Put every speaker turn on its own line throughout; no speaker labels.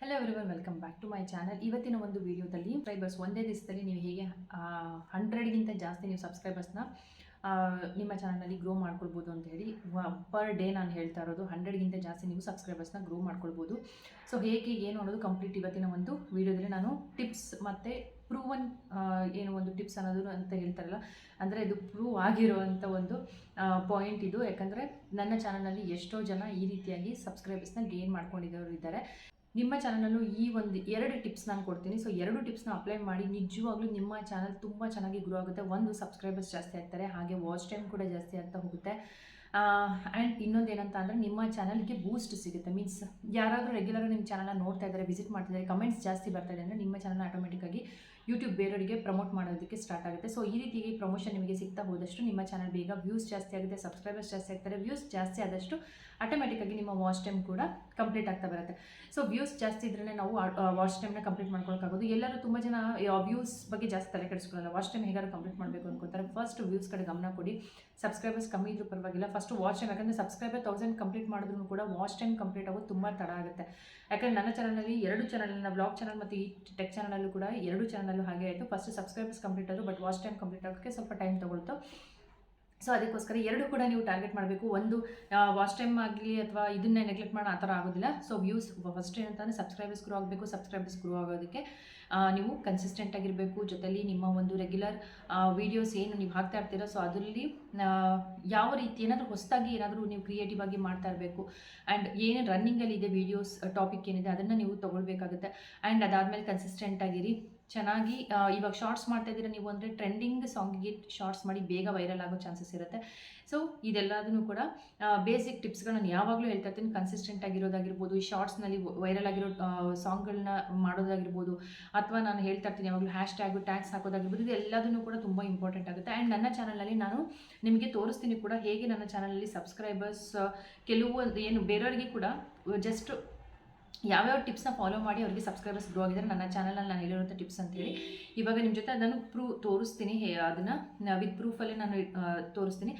Hello everyone, welcome back to my channel. ಇವತ್ತಿನ ಒಂದು ವಿಡಿಯೋದಲ್ಲಿ ಸಬ್ಸ್ಕ್ರೈಬರ್ಸ್ ಒಂದೇ ದಿವಸದಲ್ಲಿ ನೀವು ಹೇಗೆ 100ಗಿಂತ ಜಾಸ್ತಿ ನೀವು ಸಬ್ಸ್ಕ್ರೈಬರ್ಸ್ನ ನಿಮ್ಮ ಚಾನಲ್ನಲ್ಲಿ ಗ್ರೋ ಮಾಡ್ಕೊಳ್ಬೋದು ಅಂತ ಹೇಳಿ ಪರ್ ಡೇ ನಾನು ಹೇಳ್ತಾ ಇರೋದು 100ಗಿಂತ ಜಾಸ್ತಿ ನೀವು ಸಬ್ಸ್ಕ್ರೈಬರ್ಸ್ನ ಗ್ರೋ ಮಾಡ್ಕೊಳ್ಬೋದು. ಸೊ ಹೇಗೆ ಏನು ಅನ್ನೋದು ಕಂಪ್ಲೀಟ್ ಇವತ್ತಿನ ಒಂದು ವಿಡಿಯೋದಲ್ಲಿ ನಾನು ಟಿಪ್ಸ್ ಮತ್ತು ಪ್ರೂವನ್ ಏನು ಒಂದು ಟಿಪ್ಸ್ ಅನ್ನೋದು ಅಂತ ಹೇಳ್ತಾರಲ್ಲ, ಅಂದರೆ ಇದು ಪ್ರೂವ್ ಆಗಿರುವಂಥ ಒಂದು ಪಾಯಿಂಟ್ ಇದು. ಯಾಕಂದರೆ ನನ್ನ ಚಾನಲ್ನಲ್ಲಿ ಎಷ್ಟೋ ಜನ ಈ ರೀತಿಯಾಗಿ ಸಬ್ಸ್ಕ್ರೈಬರ್ಸ್ನ ಗೇನ್ ಮಾಡ್ಕೊಂಡಿದ್ದವರು ಇದ್ದಾರೆ. ನಿಮ್ಮ ಚಾನಲಲ್ಲೂ ಈ ಒಂದು 2 ಟಿಪ್ಸ್ ನಾನು ಕೊಡ್ತೀನಿ. ಸೊ 2 ಟಿಪ್ಸ್ನ ಅಪ್ಲೈ ಮಾಡಿ ನಿಜವಾಗ್ಲೂ ನಿಮ್ಮ ಚಾನಲ್ ತುಂಬ ಚೆನ್ನಾಗಿ ಗ್ರೋ ಆಗುತ್ತೆ. ಒಂದು, ಸಬ್ಸ್ಕ್ರೈಬರ್ಸ್ ಜಾಸ್ತಿ ಆಗ್ತಾರೆ, ಹಾಗೆ ವಾಚ್ ಟೈಮ್ ಕೂಡ ಜಾಸ್ತಿ ಆಗ್ತಾ ಹೋಗುತ್ತೆ. ಆ್ಯಂಡ್ ಇನ್ನೊಂದು ಏನಂತ ಅಂದರೆ ನಿಮ್ಮ ಚಾನಲ್ಗೆ ಬೂಸ್ಟ್ ಸಿಗುತ್ತೆ. ಮೀನ್ಸ್ ಯಾರಾದರೂ ರೆಗ್ಯುಲರ್ ನಿಮ್ಮ ಚಾನಲ್ನ ನೋಡ್ತಾ ಇದ್ದಾರೆ, ವಿಸಿಟ್ ಮಾಡ್ತಿದ್ದಾರೆ, ಕಮೆಂಟ್ಸ್ ಜಾಸ್ತಿ ಬರ್ತಾ ಇದೆ ಅಂದರೆ ನಿಮ್ಮ ಚಾನಲ್ನ ಆಟೋಮೆಟಿಕ್ಕಾಗಿ ಯೂಟ್ಯೂಬ್ ಬೇರೆಯವರಿಗೆ ಪ್ರಮೋಟ್ ಮಾಡೋದಕ್ಕೆ ಸ್ಟಾರ್ಟ್ ಆಗುತ್ತೆ. ಸೊ ಈ ರೀತಿಯಾಗಿ ಪ್ರಮೋಷನ್ ನಿಮಗೆ ಸಿಗ್ತಾ ಹೋದಷ್ಟು ನಿಮ್ಮ ಚಾನಲ್ ಬೇಗ ವ್ಯೂಸ್ ಜಾಸ್ತಿ ಆಗುತ್ತೆ, ಸಬ್ಸ್ಕ್ರೈಬರ್ಸ್ ಜಾಸ್ತಿ ಆಗ್ತಾರೆ. ವ್ಯೂಸ್ ಜಾಸ್ತಿ ಆದಷ್ಟು ಆಟೋಮೆಟಿಕ್ಕಾಗಿ ನಿಮ್ಮ ವಾಚ್ ಟೈಮ್ ಕೂಡ ಕಂಪ್ಲೀಟ್ ಆಗ್ತಾ ಬರುತ್ತೆ. ಸೊ ವ್ಯೂಸ್ ಜಾಸ್ತಿ ಇದ್ರೇ ನಾವು ವಾಚ್ ಟೈಮ್ನ ಕಂಪ್ಲೀಟ್ ಮಾಡ್ಕೊಳ್ಳೋಕ್ಕಾಗೋದು. ಎಲ್ಲರೂ ತುಂಬ ಜನ ವ್ಯೂಸ್ ಬಗ್ಗೆ ಜಾಸ್ತಿ ತಲೆ ಕೆಡಿಸ್ಕೊಳ್ಳಲ್ಲ, ವಾಚ್ ಟೈಮ್ ಹೇಗಾದ್ರು ಕಂಪ್ಲೀಟ್ ಮಾಡಬೇಕು ಅನ್ಕೋತಾರೆ. ಫಸ್ಟ್ ವ್ಯೂಸ್ ಕಡೆ ಗಮನ ಕೊಡಿ. ಸಬ್ಸ್ಕ್ರೈಬರ್ಸ್ ಕಮ್ಮಿ ಇದ್ರೂ ಪರವಾಗಿಲ್ಲ, ಫಸ್ಟ್ ವಾಚ್ ಟೈಮ್. ಯಾಕಂದರೆ ಸಬ್ಸ್ಕ್ರೈಬರ್ 1000 ಕಂಪ್ಲೀಟ್ ಮಾಡಿದ್ರು ಕೂಡ ವಾಚ್ ಟೈಮ್ ಕಂಪ್ಲೀಟ್ ಆಗೋದು ತುಂಬ ತಡ ಆಗುತ್ತೆ. ಯಾಕಂದರೆ ನನ್ನ ಚಾನಲ್ನಲ್ಲಿ 2 ಚಾನಲ್, ನನ್ನ ಬ್ಲಾಗ್ ಚಾನಲ್ ಮತ್ತು ಈ ಟೆಕ್ ಚಾನಲಲ್ಲೂ ಕೂಡ 2 ಚಾನಲಲ್ಲೂ ಹಾಗೆ ಆಯಿತು. ಫಸ್ಟ್ ಸಬ್ಸ್ಕ್ರೈಬರ್ಸ್ ಕಂಪ್ಲೀಟ್ ಆದರು, ಬಟ್ ವಾಚ್ ಟೈಮ್ ಕಂಪ್ಲೀಟ್ ಆಗೋಕ್ಕೆ ಸ್ವಲ್ಪ ಟೈಮ್ ತೊಗೊಳ್ತು. ಸೊ ಅದಕ್ಕೋಸ್ಕರ 2 ಕೂಡ ನೀವು ಟಾರ್ಗೆಟ್ ಮಾಡಬೇಕು. ಒಂದು ವಾಚ್ ಟೈಮ್ ಆಗಲಿ ಅಥವಾ ಇದನ್ನೇ ನೆಗ್ಲೆಕ್ಟ್ ಮಾಡೋ ಆ ಥರ ಆಗೋದಿಲ್ಲ. ಸೊ ವ್ಯೂಸ್ ಫಸ್ಟ್ ಏನಂತಂದರೆ ಸಬ್ಸ್ಕ್ರೈಬರ್ಸ್ ಗ್ರೋ ಆಗಬೇಕು. ಸಬ್ಸ್ಕ್ರೈಬರ್ಸ್ ಗ್ರೋ ಆಗೋದಕ್ಕೆ ನೀವು ಕನ್ಸಿಸ್ಟೆಂಟ್ ಆಗಿರಬೇಕು. ಜೊತೆಲಿ ನಿಮ್ಮ ಒಂದು ರೆಗ್ಯುಲರ್ ವೀಡಿಯೋಸ್ ಏನು ನೀವು ಹಾಕ್ತಾ ಇರ್ತೀರೋ, ಸೊ ಅದರಲ್ಲಿ ಯಾವ ರೀತಿ ಏನಾದರೂ ಹೊಸದಾಗಿ ಏನಾದರೂ ನೀವು ಕ್ರಿಯೇಟಿವ್ ಆಗಿ ಮಾಡ್ತಾ ಇರಬೇಕು. ಆ್ಯಂಡ್ ಏನು ರನ್ನಿಂಗಲ್ಲಿ ಇದೆ ವೀಡಿಯೋಸ್ ಟಾಪಿಕ್ ಏನಿದೆ ಅದನ್ನು ನೀವು ತೊಗೊಳ್ಬೇಕಾಗುತ್ತೆ. ಆ್ಯಂಡ್ ಅದಾದಮೇಲೆ ಕನ್ಸಿಸ್ಟೆಂಟ್ ಆಗಿರಿ. ಚೆನ್ನಾಗಿ ಇವಾಗ ಶಾರ್ಟ್ಸ್ ಮಾಡ್ತಾ ಇದ್ದೀರಾ ನೀವು ಅಂದರೆ ಟ್ರೆಂಡಿಂಗ್ ಸಾಂಗಿಗೆ ಶಾರ್ಟ್ಸ್ ಮಾಡಿ ಬೇಗ ವೈರಲ್ ಆಗೋ ಚಾನ್ಸಸ್ ಇರುತ್ತೆ. ಸೊ ಇದೆಲ್ಲದನ್ನು ಕೂಡ ಬೇಸಿಕ್ ಟಿಪ್ಸ್ಗಳು ನಾನು ಯಾವಾಗಲೂ ಹೇಳ್ತಾ ಇರ್ತೀನಿ. ಕನ್ಸಿಸ್ಟೆಂಟ್ ಆಗಿರೋದಾಗಿರ್ಬೋದು, ಈ ಶಾರ್ಟ್ಸ್ನಲ್ಲಿ ವೈರಲ್ ಆಗಿರೋ ಸಾಂಗ್ಗಳನ್ನ ಮಾಡೋದಾಗಿರ್ಬೋದು, ಅಥವಾ ನಾನು ಹೇಳ್ತಾ ಇರ್ತೀನಿ ಯಾವಾಗಲೂ ಟ್ಯಾಗ್ಸ್ ಹಾಕೋದಾಗಿರ್ಬೋದು, ಇದು ಎಲ್ಲದನ್ನು ಕೂಡ ತುಂಬ ಇಂಪಾರ್ಟೆಂಟ್ ಆಗುತ್ತೆ. ಆ್ಯಂಡ್ ನನ್ನ ಚಾನಲಲ್ಲಿ ನಾನು ನಿಮಗೆ ತೋರಿಸ್ತೀನಿ ಕೂಡ ಹೇಗೆ ನನ್ನ ಚಾನಲಲ್ಲಿ ಸಬ್ಸ್ಕ್ರೈಬರ್ಸ್ ಕೆಲವೊಂದು ಏನು ಬೇರೆಯವರಿಗೆ ಕೂಡ ಜಸ್ಟ್ ಯಾವ್ಯಾವ ಟಿಪ್ಸ್ನ ಫಾಲೋ ಮಾಡಿ ಅವರಿಗೆ ಸಬ್ಸ್ಕ್ರೈಬರ್ಸ್ ಗ್ರೋ ಆಗಿದ್ದಾರೆ ನನ್ನ ಚಾನಲಲ್ಲಿ ನಾನು ಹೇಳಿರುವಂಥ ಟಿಪ್ಸ್ ಅಂತೇಳಿ ಇವಾಗ ನಿಮ್ಮ ಜೊತೆ ಅದನ್ನು ತೋರಿಸ್ತೀನಿ. ಅದನ್ನು ವಿತ್ ಪ್ರೂಫಲ್ಲಿ ನಾನು ತೋರಿಸ್ತೀನಿ.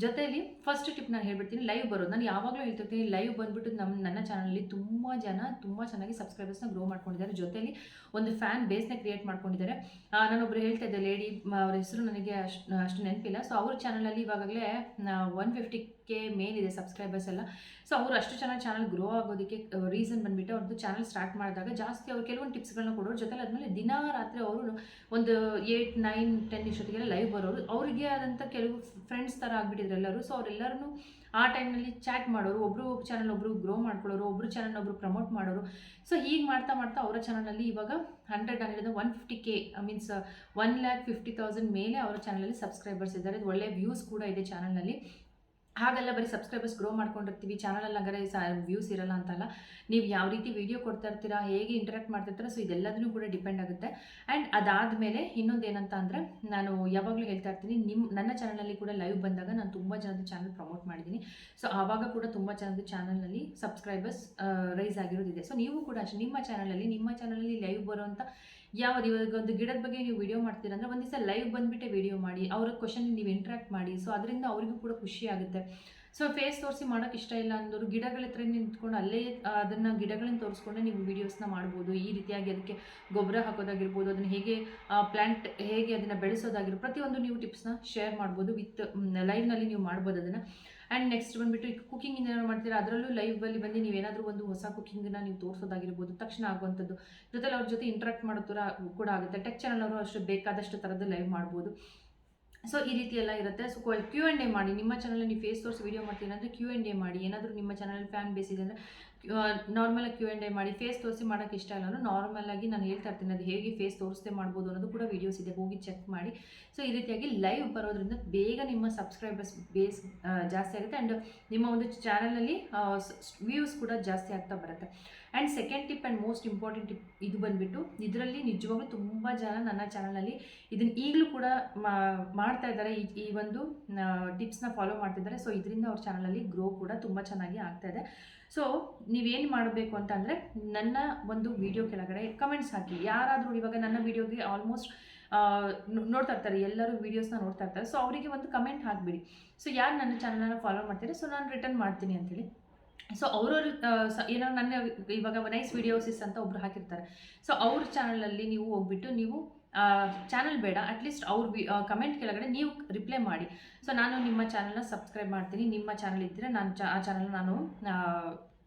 ಜೊತೆಯಲ್ಲಿ ಫಸ್ಟ್ ಟಿಪ್ ನಾನು ಹೇಳ್ಬಿಡ್ತೀನಿ, ಲೈವ್ ಬರೋದು. ನಾನು ಯಾವಾಗಲೂ ಹೇಳ್ತಿರ್ತೀನಿ, ಲೈವ್ ಬಂದುಬಿಟ್ಟು ನನ್ನ ಚಾನಲಲ್ಲಿ ತುಂಬ ಜನ ತುಂಬ ಚೆನ್ನಾಗಿ ಸಬ್ಸ್ಕ್ರೈಬರ್ಸ್ನ ಗ್ರೋ ಮಾಡ್ಕೊಂಡಿದ್ದಾರೆ. ಜೊತೆಲಿ ಒಂದು ಫ್ಯಾನ್ ಬೇಸ್ನ ಕ್ರಿಯೇಟ್ ಮಾಡ್ಕೊಂಡಿದ್ದಾರೆ. ನಾನೊಬ್ಬರು ಹೇಳ್ತಾ ಇದ್ದೆ ಲೇಡಿ, ಅವ್ರ ಹೆಸರು ನನಗೆ ಅಷ್ಟು ನೆನಪಿಲ್ಲ. ಸೊ ಅವ್ರ ಚಾನಲಲ್ಲಿ ಇವಾಗಲೇ 150K ಮೇಲಿದೆ ಸಬ್ಸ್ಕ್ರೈಬರ್ಸ್ ಎಲ್ಲ. ಸೊ ಅವರು ಅಷ್ಟು ಚೆನ್ನಾಗಿ ಚಾನಲ್ ಗ್ರೋ ಆಗೋದಕ್ಕೆ ರೀಸನ್ ಬಂದುಬಿಟ್ಟು ಅವ್ರದ್ದು ಚಾನಲ್ ಸ್ಟಾರ್ಟ್ ಮಾಡಿದಾಗ ಜಾಸ್ತಿ ಅವ್ರು ಕೆಲವೊಂದು ಟಿಪ್ಸ್ಗಳನ್ನ ಕೊಡೋರು. ಜೊತೆಲಿ ಆದಮೇಲೆ ದಿನ ರಾತ್ರಿ ಅವರು ಒಂದು 8, 9, 10 ಇಷ್ಟೊತ್ತಿಗೆಲ್ಲ ಲೈವ್ ಬರೋರು. ಅವರಿಗೆ ಆದಂಥ ಕೆಲವು ಫ್ರೆಂಡ್ಸ್ ಥರ ಆಗಿಬಿಟ್ಟಿದ್ರು ಎಲ್ಲರೂ. ಸೊ ಅವರೆಲ್ಲರೂ ಆ ಟೈಮ್ನಲ್ಲಿ ಚಾಟ್ ಮಾಡೋರು, ಒಬ್ಬರು ಚಾನಲ್ ಒಬ್ಬರು ಗ್ರೋ ಮಾಡ್ಕೊಳ್ಳೋರು, ಒಬ್ಬರು ಚಾನಲ್ ಒಬ್ಬರು ಪ್ರಮೋಟ್ ಮಾಡೋರು. ಸೊ ಹೀಗೆ ಮಾಡ್ತಾ ಮಾಡ್ತಾ ಅವರ ಚಾನಲಲ್ಲಿ ಇವಾಗ 150K ಮೀನ್ಸ್ 1,50,000 ಮೇಲೆ ಅವರ ಚಾನಲಲ್ಲಿ ಸಬ್ಸ್ಕ್ರೈಬರ್ಸ್ ಇದ್ದಾರೆ. ಇದು ಒಳ್ಳೆ ವ್ಯೂಸ್ ಕೂಡ ಇದೆ ಚಾನಲ್ನಲ್ಲಿ. ಹಾಗೆಲ್ಲ ಬರೀ ಸಬ್ಸ್ಕ್ರೈಬರ್ಸ್ ಗ್ರೋ ಮಾಡ್ಕೊಂಡಿರ್ತೀವಿ, ಚಾನಲಲ್ಲಿ ಹಂಗಾರೆ ವ್ಯೂಸ್ ಇರಲ್ಲ ಅಂತಲ್ಲ. ನೀವು ಯಾವ ರೀತಿ ವೀಡಿಯೋ ಕೊಡ್ತಾ ಇರ್ತೀರಾ, ಹೇಗೆ ಇಂಟರಾಕ್ಟ್ ಮಾಡ್ತಿರ್ತೀರಾ, ಸೊ ಇದೆಲ್ಲದೂ ಕೂಡ ಡಿಪೆಂಡ್ ಆಗುತ್ತೆ. ಆ್ಯಂಡ್ ಅದಾದಮೇಲೆ ಇನ್ನೊಂದು ಏನಂತ ಅಂದರೆ, ನಾನು ಯಾವಾಗಲೂ ಹೇಳ್ತಾ ಇರ್ತೀನಿ, ನನ್ನ ಚಾನಲಲ್ಲಿ ಕೂಡ ಲೈವ್ ಬಂದಾಗ ನಾನು ತುಂಬ ಜನದ ಚಾನಲ್ ಪ್ರಮೋಟ್ ಮಾಡಿದ್ದೀನಿ. ಸೊ ಆವಾಗ ಕೂಡ ತುಂಬ ಜನದ ಚಾನಲ್ನಲ್ಲಿ ಸಬ್ಸ್ಕ್ರೈಬರ್ಸ್ ರೈಸ್ ಆಗಿರೋದಿದೆ. ಸೊ ನೀವು ಕೂಡ ಅಷ್ಟೇ ನಿಮ್ಮ ಚಾನಲಲ್ಲಿ ಲೈವ್ ಬರೋವಂಥ ಇವಾಗ ಒಂದು ಗಿಡದ ಬಗ್ಗೆ ನೀವು ವಿಡಿಯೋ ಮಾಡ್ತೀರಾ ಅಂದರೆ ಒಂದು ದಿವಸ ಲೈವ್ ಬಂದುಬಿಟ್ಟೆ ವಿಡಿಯೋ ಮಾಡಿ, ಅವ್ರ ಕ್ವಶನ್ ನೀವು ಇಂಟ್ರಾಕ್ಟ್ ಮಾಡಿ. ಸೊ ಅದರಿಂದ ಅವರಿಗೂ ಕೂಡ ಖುಷಿ ಆಗುತ್ತೆ. ಸೊ ಫೇಸ್ ತೋರಿಸಿ ಮಾಡೋಕ್ಕೆ ಇಷ್ಟ ಇಲ್ಲ ಅಂದವರು ಗಿಡಗಳ ಹತ್ರ ನಿಂತ್ಕೊಂಡು ಅಲ್ಲೇ ಅದನ್ನು ಗಿಡಗಳನ್ನ ತೋರಿಸ್ಕೊಂಡೆ ನೀವು ವೀಡಿಯೋಸ್ನ ಮಾಡ್ಬೋದು. ಈ ರೀತಿಯಾಗಿ ಅದಕ್ಕೆ ಗೊಬ್ಬರ ಹಾಕೋದಾಗಿರ್ಬೋದು, ಅದನ್ನು ಹೇಗೆ ಪ್ಲ್ಯಾಂಟ್ ಹೇಗೆ ಅದನ್ನು ಬೆಳೆಸೋದಾಗಿರ್ಬೋದು, ಪ್ರತಿಯೊಂದು ನೀವು ಟಿಪ್ಸ್ನ ಶೇರ್ ಮಾಡ್ಬೋದು. ವಿತ್ ಲೈವ್ನಲ್ಲಿ ನೀವು ಮಾಡ್ಬೋದು ಅದನ್ನು. ಆ್ಯಂಡ್ ನೆಕ್ಸ್ಟ್ ಬಂದುಬಿಟ್ಟು ಈಗ ಕುಕಿಂಗ್ ಏನಾದ್ರು ಮಾಡ್ತೀರಾ, ಅದರಲ್ಲೂ ಲೈವಲ್ಲಿ ಬಂದು ನೀವೇನಾದರೂ ಒಂದು ಹೊಸ ಕುಕಿಂಗನ್ನ ನೀವು ತೋರಿಸೋದಾಗಿರ್ಬೋದು, ತಕ್ಷಣ ಆಗುವಂಥದ್ದು. ಜೊತೆಲಿ ಅವ್ರ ಜೊತೆ ಇಂಟ್ರಾಕ್ಟ್ ಮಾಡೋ ಥರ ಕೂಡ ಆಗುತ್ತೆ. ಟೆಕ್ ಚಾನಲ್ ಅವರು ಅಷ್ಟು ಬೇಕಾದಷ್ಟು ಥರದ್ದು ಲೈವ್ ಮಾಡ್ಬೋದು. ಸೊ ಈ ರೀತಿ ಎಲ್ಲ ಇರುತ್ತೆ. ಸೊ Q&A ಮಾಡಿ. ನಿಮ್ಮ ಚಾನಲಲ್ಲಿ ನೀವು ಫೇಸ್ ತೋರಿಸಿ ವೀಡಿಯೋ ಮಾಡ್ತೀನಿ ಅಂದರೆ Q&A ಮಾಡಿ. ಏನಾದರೂ ನಿಮ್ಮ ಚಾನಲಲ್ಲಿ ಫ್ಯಾನ್ ಬೇಸ್ ಇದೆ ಅಂದರೆ ನಾರ್ಮಲಾಗಿ Q&A ಮಾಡಿ. ಫೇಸ್ ತೋರಿಸಿ ಮಾಡೋಕ್ಕೆ ಇಷ್ಟ ಇಲ್ಲ ಅಂದರೆ ನಾರ್ಮಲಾಗಿ ನಾನು ಹೇಳ್ತಾ ಇರ್ತೀನಿ, ಅದು ಹೇಗೆ ಫೇಸ್ ತೋರಿಸ್ದೆ ಮಾಡ್ಬೋದು ಅನ್ನೋದು ಕೂಡ ವೀಡಿಯೋಸ್ ಇದೆ, ಹೋಗಿ ಚೆಕ್ ಮಾಡಿ. ಸೊ ಈ ರೀತಿಯಾಗಿ ಲೈವ್ ಬರೋದ್ರಿಂದ ಬೇಗ ನಿಮ್ಮ ಸಬ್ಸ್ಕ್ರೈಬರ್ಸ್ ಬೇಸ್ ಜಾಸ್ತಿ ಆಗುತ್ತೆ. ಆ್ಯಂಡ್ ನಿಮ್ಮ ಒಂದು ಚಾನಲಲ್ಲಿ ವ್ಯೂಸ್ ಕೂಡ ಜಾಸ್ತಿ ಆಗ್ತಾ ಬರುತ್ತೆ. And second tip and most important tip ಇದು ಬಂದುಬಿಟ್ಟು, ಇದರಲ್ಲಿ ನಿಜವಾಗ್ಲೂ ತುಂಬ ಜನ ನನ್ನ ಚಾನಲಲ್ಲಿ ಇದನ್ನು ಈಗಲೂ ಕೂಡ ಮಾಡ್ತಾ ಇದ್ದಾರೆ. ಈ ಒಂದು ಟಿಪ್ಸ್ನ ಫಾಲೋ ಮಾಡ್ತಿದ್ದಾರೆ. ಸೊ ಇದರಿಂದ ಅವ್ರ ಚಾನಲಲ್ಲಿ ಗ್ರೋ ಕೂಡ ತುಂಬ ಚೆನ್ನಾಗಿ ಆಗ್ತಾಯಿದೆ. ಸೊ ನೀವೇನು ಮಾಡಬೇಕು ಅಂತ ಅಂದರೆ, ನನ್ನ ಒಂದು ವಿಡಿಯೋ ಕೆಳಗಡೆ ಕಮೆಂಟ್ಸ್ ಹಾಕಿ. ಯಾರಾದರೂ ಇವಾಗ ನನ್ನ ವಿಡಿಯೋಗೆ ಆಲ್ಮೋಸ್ಟ್ ನೋಡ್ತಾ ಇರ್ತಾರೆ, ಎಲ್ಲರೂ ವೀಡಿಯೋಸ್ನ ನೋಡ್ತಾ ಇರ್ತಾರೆ. ಸೊ ಅವರಿಗೆ ಒಂದು ಕಮೆಂಟ್ ಹಾಕಿಬಿಡಿ. ಸೊ ಯಾರು ನನ್ನ ಚಾನಲನ್ನು ಫಾಲೋ ಮಾಡ್ತಾರೆ, ಸೊ ನಾನು ರಿಟರ್ನ್ ಮಾಡ್ತೀನಿ ಅಂಥೇಳಿ. ಸೊ ಅವ್ರವ್ರು ಏನೋ ನನ್ನ ಇವಾಗ ನೈಸ್ ವಿಡಿಯೋಸಿಸ್ ಅಂತ ಒಬ್ರು ಹಾಕಿರ್ತಾರೆ. ಸೊ ಅವ್ರ ಚಾನಲಲ್ಲಿ ನೀವು ಹೋಗ್ಬಿಟ್ಟು ನೀವು ಚಾನಲ್ ಬೇಡ, ಅಟ್ಲೀಸ್ಟ್ ಅವ್ರ ಕಮೆಂಟ್ ಕೆಳಗಡೆ ನೀವು ರಿಪ್ಲೈ ಮಾಡಿ. ಸೊ ನಾನು ನಿಮ್ಮ ಚಾನಲ್ನ ಸಬ್ಸ್ಕ್ರೈಬ್ ಮಾಡ್ತೀನಿ, ನಿಮ್ಮ ಚಾನಲ್ ಇದ್ದರೆ ನಾನು ಆ ಚಾನಲ್ ನಾನು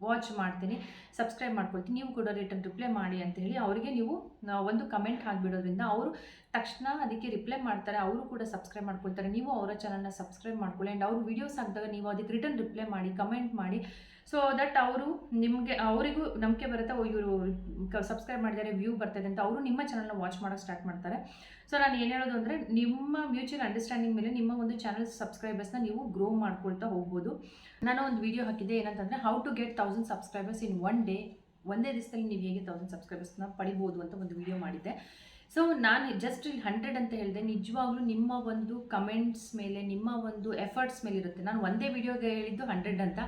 ವಾಚ್ ಮಾಡ್ತೀನಿ, ಸಬ್ಸ್ಕ್ರೈಬ್ ಮಾಡ್ಕೊಳ್ತೀನಿ, ನೀವು ಕೂಡ ರಿಟರ್ನ್ ರಿಪ್ಲೈ ಮಾಡಿ ಅಂತ ಹೇಳಿ ಅವರಿಗೆ ನೀವು ಒಂದು ಕಮೆಂಟ್ ಹಾಕಿಬಿಡೋದ್ರಿಂದ ಅವರು ತಕ್ಷಣ ಅದಕ್ಕೆ ರಿಪ್ಲೈ ಮಾಡ್ತಾರೆ, ಅವರು ಕೂಡ ಸಬ್ಸ್ಕ್ರೈಬ್ ಮಾಡ್ಕೊಳ್ತಾರೆ. ನೀವು ಅವರ ಚಾನಲ್ನ ಸಬ್ಸ್ಕ್ರೈಬ್ ಮಾಡ್ಕೊಳ್ಳಿ. ಆ್ಯಂಡ್ ಅವರು ವೀಡಿಯೋಸ್ ಹಾಕಿದಾಗ ನೀವು ಅದಕ್ಕೆ ರಿಟರ್ನ್ ರಿಪ್ಲೈ ಮಾಡಿ, ಕಮೆಂಟ್ ಮಾಡಿ. ಸೊ ದಟ್ ಅವರು ನಿಮಗೆ ಅವರಿಗೂ ನಂಬಿಕೆ ಬರುತ್ತೆ, ಇವರು ಸಬ್ಸ್ಕ್ರೈಬ್ ಮಾಡಿದ್ದಾರೆ, ವ್ಯೂ ಬರ್ತಾಯಿದೆ ಅಂತ ಅವರು ನಿಮ್ಮ ಚಾನಲ್ನ ವಾಚ್ ಮಾಡೋಕ್ಕೆ ಸ್ಟಾರ್ಟ್ ಮಾಡ್ತಾರೆ. ಸೊ ನಾನು ಏನು ಹೇಳೋದು ಅಂದರೆ, ನಿಮ್ಮ ಮ್ಯೂಚುವಲ್ ಅಂಡರ್ಸ್ಟ್ಯಾಂಡಿಂಗ್ ಮೇಲೆ ನಿಮ್ಮ ಒಂದು ಚಾನಲ್ ಸಬ್ಸ್ಕ್ರೈಬರ್ಸ್ನ ನೀವು ಗ್ರೋ ಮಾಡ್ಕೊಳ್ತಾ ಹೋಗ್ಬೋದು. ನಾನು ಒಂದು ವಿಡಿಯೋ ಹಾಕಿದ್ದೆ, ಏನಂತಂದರೆ how to get 1000 subscribers in one day. ಒಂದೇ ದಿವಸದಲ್ಲಿ ನೀವು ಹೇಗೆ 1000 ಸಬ್ಸ್ಕ್ರೈಬರ್ಸ್ನ ಪಡಿಬೋದು ಅಂತ ಒಂದು ವಿಡಿಯೋ ಮಾಡಿದ್ದೆ. ಸೊ ನಾನು ಜಸ್ಟ್ ಇಲ್ಲಿ 100 ಅಂತ ಹೇಳಿದೆ. ನಿಜವಾಗ್ಲೂ ನಿಮ್ಮ ಒಂದು ಕಮೆಂಟ್ಸ್ ಮೇಲೆ, ನಿಮ್ಮ ಒಂದು ಎಫರ್ಟ್ಸ್ ಮೇಲೆ ಇರುತ್ತೆ. ನಾನು ಒಂದೇ ವಿಡಿಯೋಗೆ ಹೇಳಿದ್ದು 100 ಅಂತ.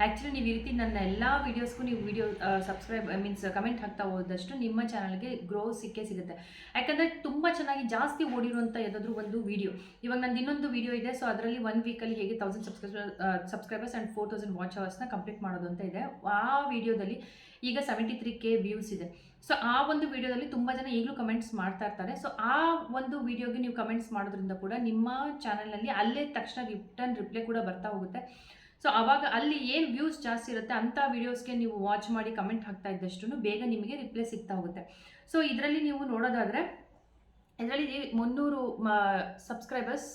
ಆ್ಯಕ್ಚುಲಿ ನೀವು ಈ ರೀತಿ ನನ್ನ ಎಲ್ಲ ವೀಡಿಯೋಸ್ಗೂ ನೀವು ವಿಡಿಯೋ ಸಬ್ಸ್ಕ್ರೈಬ್ ಮೀನ್ಸ್ ಕಮೆಂಟ್ ಹಾಕ್ತಾ ಹೋದಷ್ಟು ನಿಮ್ಮ ಚಾನಲ್ಗೆ ಗ್ರೋ ಸಿಕ್ಕೇ ಸಿಗುತ್ತೆ. ಯಾಕಂದರೆ ತುಂಬ ಚೆನ್ನಾಗಿ ಜಾಸ್ತಿ ಓಡಿರುವಂಥ ಯಾವುದಾದ್ರೂ ಒಂದು ವಿಡಿಯೋ, ಇವಾಗ ನಂದು ಇನ್ನೊಂದು ವಿಡಿಯೋ ಇದೆ. ಸೊ ಅದರಲ್ಲಿ 1 ವೀಕಲ್ಲಿ ಹೇಗೆ 1000 ಸಬ್ಸ್ಕ್ರೈಬರ್ಸ್ ಆ್ಯಂಡ್ 4000 ವಾಚ್ ಅವರ್ಸ್ನ ಕಂಪ್ಲೀಟ್ ಮಾಡೋದು ಅಂತ ಇದೆ. ಆ ವಿಡಿಯೋದಲ್ಲಿ ಈಗ 73K ವ್ಯೂಸ್ ಇದೆ. ಸೊ ಆ ಒಂದು ವಿಡಿಯೋದಲ್ಲಿ ತುಂಬ ಜನ ಈಗಲೂ ಕಮೆಂಟ್ಸ್ ಮಾಡ್ತಾ ಇರ್ತಾರೆ. ಸೊ ಆ ಒಂದು ವಿಡಿಯೋಗೆ ನೀವು ಕಮೆಂಟ್ಸ್ ಮಾಡೋದ್ರಿಂದ ಕೂಡ ನಿಮ್ಮ ಚಾನಲ್ನಲ್ಲಿ ಅಲ್ಲೇ ತಕ್ಷಣ ರಿಟರ್ನ್ ರಿಪ್ಲೈ ಕೂಡ ಬರ್ತಾ ಹೋಗುತ್ತೆ. ಸೊ ಆವಾಗ ಅಲ್ಲಿ ಏನು ವ್ಯೂಸ್ ಜಾಸ್ತಿ ಇರುತ್ತೆ ಅಂಥ ವೀಡಿಯೋಸ್ಗೆ ನೀವು ವಾಚ್ ಮಾಡಿ ಕಮೆಂಟ್ ಹಾಕ್ತಾ ಇದ್ದಷ್ಟು ಬೇಗ ನಿಮಗೆ ರಿಪ್ಲೈ ಸಿಗ್ತಾ ಹೋಗುತ್ತೆ. ಸೊ ಇದರಲ್ಲಿ ನೀವು ನೋಡೋದಾದರೆ, ಇದರಲ್ಲಿ 300 ಸಬ್ಸ್ಕ್ರೈಬರ್ಸ್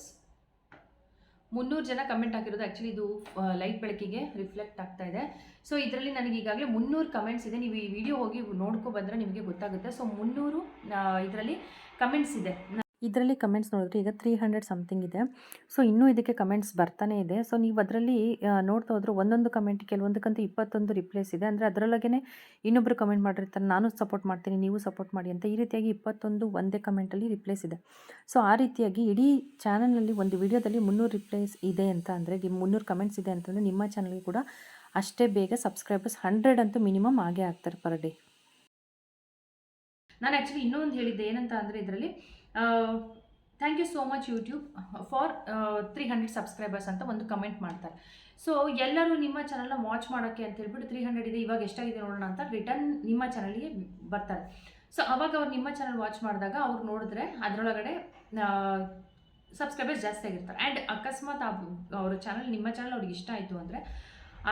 300 ಜನ ಕಮೆಂಟ್ ಹಾಕಿರೋದು. ಆ್ಯಕ್ಚುಲಿ ಇದು ಲೈಟ್ ಬೆಳಕಿಗೆ ರಿಫ್ಲೆಕ್ಟ್ ಆಗ್ತಾ ಇದೆ. ಸೊ ಇದರಲ್ಲಿ ನನಗೆ ಈಗಾಗಲೇ 300 ಕಮೆಂಟ್ಸ್ ಇದೆ. ನೀವು ಈ ವಿಡಿಯೋ ಹೋಗಿ ನೋಡ್ಕೊ ಬಂದರೆ ನಿಮಗೆ ಗೊತ್ತಾಗುತ್ತೆ. ಸೊ 300 ಇದರಲ್ಲಿ ಕಮೆಂಟ್ಸ್ ಇದೆ. ಇದರಲ್ಲಿ ಕಮೆಂಟ್ಸ್ ನೋಡಿದ್ರೆ ಈಗ 300 ಸಮಥಿಂಗ್ ಇದೆ. ಸೊ ಇನ್ನೂ ಇದಕ್ಕೆ ಕಮೆಂಟ್ಸ್ ಬರ್ತಾನೆ ಇದೆ. ಸೊ ನೀವು ಅದರಲ್ಲಿ ನೋಡ್ತಾ ಹೋದ್ರೆ ಒಂದೊಂದು ಕಮೆಂಟ್ ಕೆಲವೊಂದಕ್ಕಂತೂ 21 ರಿಪ್ಲೈಸ್ ಇದೆ. ಅಂದರೆ ಅದರೊಳಗೇ ಇನ್ನೊಬ್ಬರು ಕಮೆಂಟ್ ಮಾಡಿರ್ತಾರೆ, ನಾನು ಸಪೋರ್ಟ್ ಮಾಡ್ತೀನಿ, ನೀವು ಸಪೋರ್ಟ್ ಮಾಡಿ ಅಂತ. ಈ ರೀತಿಯಾಗಿ 21 ಒಂದೇ ಕಮೆಂಟಲ್ಲಿ ರಿಪ್ಲೈಸ್ ಇದೆ. ಸೊ ಆ ರೀತಿಯಾಗಿ ಇಡೀ ಚಾನಲ್ನಲ್ಲಿ ಒಂದು ವಿಡಿಯೋದಲ್ಲಿ 300 ರಿಪ್ಲೈಸ್ ಇದೆ ಅಂತ ಅಂದರೆ, 300 ಕಮೆಂಟ್ಸ್ ಇದೆ ಅಂತಂದರೆ ನಿಮ್ಮ ಚಾನಲ್ಗೆ ಕೂಡ ಅಷ್ಟೇ ಬೇಗ ಸಬ್ಸ್ಕ್ರೈಬರ್ಸ್ 100 ಅಂತೂ ಮಿನಿಮಮ್ ಆಗೇ ಆಗ್ತಾರೆ ಪರ್ ಡೇ. ನಾನು ಆ್ಯಕ್ಚುಲಿ ಇನ್ನೊಂದು ಹೇಳಿದ್ದೆ, ಏನಂತ ಅಂದರೆ ಇದರಲ್ಲಿ thank you so much YouTube for 300 subscribers ಅಂತ ಒಂದು ಕಮೆಂಟ್ ಮಾಡ್ತಾರೆ. ಸೊ ಎಲ್ಲರೂ ನಿಮ್ಮ ಚಾನಲ್ನ ವಾಚ್ ಮಾಡೋಕ್ಕೆ ಅಂತ ಹೇಳ್ಬಿಟ್ಟು 300 ಇದೆ, ಇವಾಗ ಎಷ್ಟಾಗಿದೆ ನೋಡೋಣ ಅಂತ ರಿಟರ್ನ್ ನಿಮ್ಮ ಚಾನಲ್ಗೆ ಬರ್ತಾರೆ. ಸೊ ಅವಾಗ ಅವ್ರು ನಿಮ್ಮ ಚಾನಲ್ ವಾಚ್ ಮಾಡಿದಾಗ ಅವ್ರು ನೋಡಿದ್ರೆ ಅದರೊಳಗಡೆ ಸಬ್ಸ್ಕ್ರೈಬರ್ಸ್ ಜಾಸ್ತಿ ಆಗಿರ್ತಾರೆ. ಆ್ಯಂಡ್ ಅಕಸ್ಮಾತ್ ಅವ್ರ ಚಾನಲ್, ನಿಮ್ಮ ಚಾನಲ್ ಅವ್ರಿಗೆ ಇಷ್ಟ ಆಯಿತು ಅಂದರೆ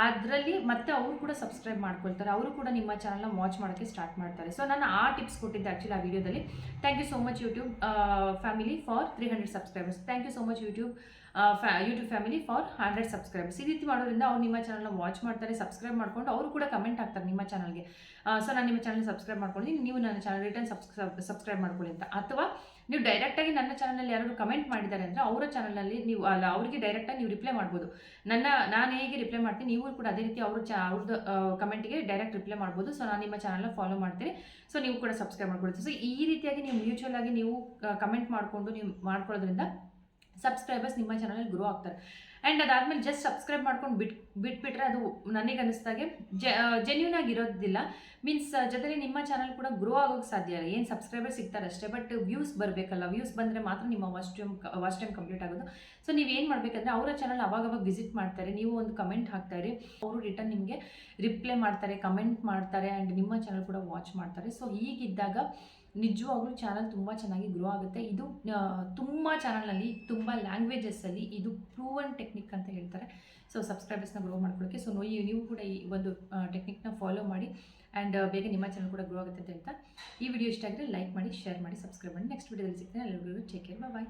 ಅದರಲ್ಲಿ ಮತ್ತೆ ಅವರು ಕೂಡ ಸಬ್ಸ್ಕ್ರೈಬ್ ಮಾಡ್ಕೊಳ್ತಾರೆ, ಅವರು ಕೂಡ ನಿಮ್ಮ ಚಾನಲ್ನ ವಾಚ್ ಮಾಡೋಕ್ಕೆ ಸ್ಟಾರ್ಟ್ ಮಾಡ್ತಾರೆ. ಸೊ ನಾನು ಆ ಟಿಪ್ಸ್ ಕೊಟ್ಟಿದ್ದೆ ಆ್ಯಕ್ಚುಲಿ ಆ ವಿಡಿಯೋದಲ್ಲಿ. Thank you so much YouTube family for 300 subscribers. Thank you so much YouTube family for 100 subscribers. ಈ ರೀತಿ ಮಾಡೋದ್ರಿಂದ ಅವ್ರು ನಿಮ್ಮ ಚಾನಲ್ನ ವಾಚ್ ಮಾಡ್ತಾರೆ, ಸಬ್ಸ್ಕ್ರೈಬ್ ಮಾಡ್ಕೊಂಡು ಅವರು ಕೂಡ ಕಮೆಂಟ್ ಹಾಕ್ತಾರೆ ನಿಮ್ಮ ಚಾನಲ್ಗೆ. ಸೊ ನಾನು ನಿಮ್ಮ ಚಾನಲ್ ಸಬ್ಸ್ಕ್ರೈಬ್ ಮಾಡ್ಕೊಂಡಿದ್ದೀನಿ, ನೀವು ನನ್ನ ಚಾನಲ್ ರಿಟರ್ನ್ ಸಬ್ಸ್ಕ್ರೈಬ್ ಮಾಡ್ಕೊಳ್ಳಿ ಅಂತ. ಅಥವಾ ನೀವು ಡೈರೆಕ್ಟಾಗಿ ನನ್ನ ಚಾನಲ್ನಲ್ಲಿ ಯಾರಾದರೂ ಕಮೆಂಟ್ ಮಾಡಿದ್ದಾರೆ ಅಂದರೆ ಅವರ ಚಾನಲ್ನಲ್ಲಿ ನೀವು ಅವರಿಗೆ ಡೈರೆಕ್ಟಾಗಿ ನೀವು ರಿಪ್ಲೈ ಮಾಡ್ಬೋದು. ನಾನು ಹೇಗೆ ರಿಪ್ಲೈ ಮಾಡ್ತೀನಿ, ನೀವು ಕೂಡ ಅದೇ ರೀತಿ ಅವ್ರದ್ದು ಕಮೆಂಟಿಗೆ ಡೈರೆಕ್ಟ್ ರಿಪ್ಲೈ ಮಾಡ್ಬೋದು. ಸೊ ನಾನು ನಿಮ್ಮ ಚಾನಲ್ನ ಫಾಲೋ ಮಾಡ್ತೀನಿ, ಸೊ ನೀವು ಕೂಡ ಸಬ್ಸ್ಕ್ರೈಬ್ ಮಾಡ್ಕೊಳ್ತೀವಿ. ಸೊ ಈ ರೀತಿಯಾಗಿ ನೀವು ಮ್ಯೂಚುವಲ್ ಆಗಿ ನೀವು ಕಮೆಂಟ್ ಮಾಡಿಕೊಂಡು ನೀವು ಮಾಡ್ಕೊಳ್ಳೋದ್ರಿಂದ ಸಬ್ಸ್ಕ್ರೈಬರ್ಸ್ ನಿಮ್ಮ ಚಾನಲಲ್ಲಿ ಗ್ರೋ ಆಗ್ತಾರೆ. ಆ್ಯಂಡ್ ಅದಾದಮೇಲೆ ಜಸ್ಟ್ ಸಬ್ಸ್ಕ್ರೈಬ್ ಮಾಡ್ಕೊಂಡು ಬಿಟ್ಬಿಟ್ರೆ ಅದು ನನಗೆ ಅನ್ನಿಸ್ದಾಗೆ ಜೆನ್ಯೂನ್ ಆಗಿರೋದಿಲ್ಲ. ಮೀನ್ಸ್ ಜೊತೆಗೆ ನಿಮ್ಮ ಚಾನಲ್ ಕೂಡ ಗ್ರೋ ಆಗೋಕ್ಕೆ ಸಾಧ್ಯ ಇಲ್ಲ. ಏನು ಸಬ್ಸ್ಕ್ರೈಬರ್ ಸಿಗ್ತಾರೆ ಅಷ್ಟೇ, ಬಟ್ ವ್ಯೂಸ್ ಬರಬೇಕಲ್ಲ. ವ್ಯೂಸ್ ಬಂದರೆ ಮಾತ್ರ ನಿಮ್ಮ ವಾಚ್ ಟೈಮ್ ಕಂಪ್ಲೀಟ್ ಆಗೋದು. ಸೊ ನೀವು ಏನು ಮಾಡಬೇಕಂದ್ರೆ ಅವರ ಚಾನಲ್ ಅವಾಗವಾಗ ವಿಸಿಟ್ ಮಾಡ್ತಾರೆ, ನೀವು ಒಂದು ಕಮೆಂಟ್ ಹಾಕ್ತಾರೆ, ಅವರು ರಿಟರ್ನ್ ನಿಮಗೆ ರಿಪ್ಲೈ ಮಾಡ್ತಾರೆ, ಕಮೆಂಟ್ ಮಾಡ್ತಾರೆ, ಆ್ಯಂಡ್ ನಿಮ್ಮ ಚಾನಲ್ ಕೂಡ ವಾಚ್ ಮಾಡ್ತಾರೆ. ಸೊ ಹೀಗಿದ್ದಾಗ ನಿಜವಾಗ್ಲೂ ಚಾನಲ್ ತುಂಬ ಚೆನ್ನಾಗಿ ಗ್ರೋ ಆಗುತ್ತೆ. ಇದು ತುಂಬ ಚಾನಲ್ನಲ್ಲಿ ತುಂಬ ಲ್ಯಾಂಗ್ವೇಜಸ್ಸಲ್ಲಿ ಇದು ಪ್ರೂವನ್ ಟೆಕ್ನಿಕ್ ಅಂತ ಹೇಳ್ತಾರೆ. ಸೊ ಸಬ್ಸ್ಕ್ರೈಬರ್ಸ್ನ ಗ್ರೋ ಮಾಡ್ಕೊಳ್ಳೋಕ್ಕೆ. ಸೊ ನೀವು ಕೂಡ ಈ ಒಂದು ಟೆಕ್ನಿಕ್ನ ಫಾಲೋ ಮಾಡಿ ಆ್ಯಂಡ್ ಬೇಗ ನಿಮ್ಮ ಚಾನಲ್ ಕೂಡ ಗ್ರೋ ಆಗುತ್ತೆ ಅಂತ ಹೇಳ್ತಾ ಈ ವಿಡಿಯೋ ಇಷ್ಟ ಆಗಿದ್ರೆ ಲೈಕ್ ಮಾಡಿ, ಶೇರ್ ಮಾಡಿ, ಸಬ್ಸ್ಕ್ರೈಬ್ ಮಾಡಿ. ನೆಕ್ಸ್ಟ್ ವಿಡಿಯೋದಲ್ಲಿ ಸಿಗ್ತೇನೆ. ಎಲ್ಲರಿಗೂ ಟೇಕ್ ಕೇರ್, ಬಾಯ್.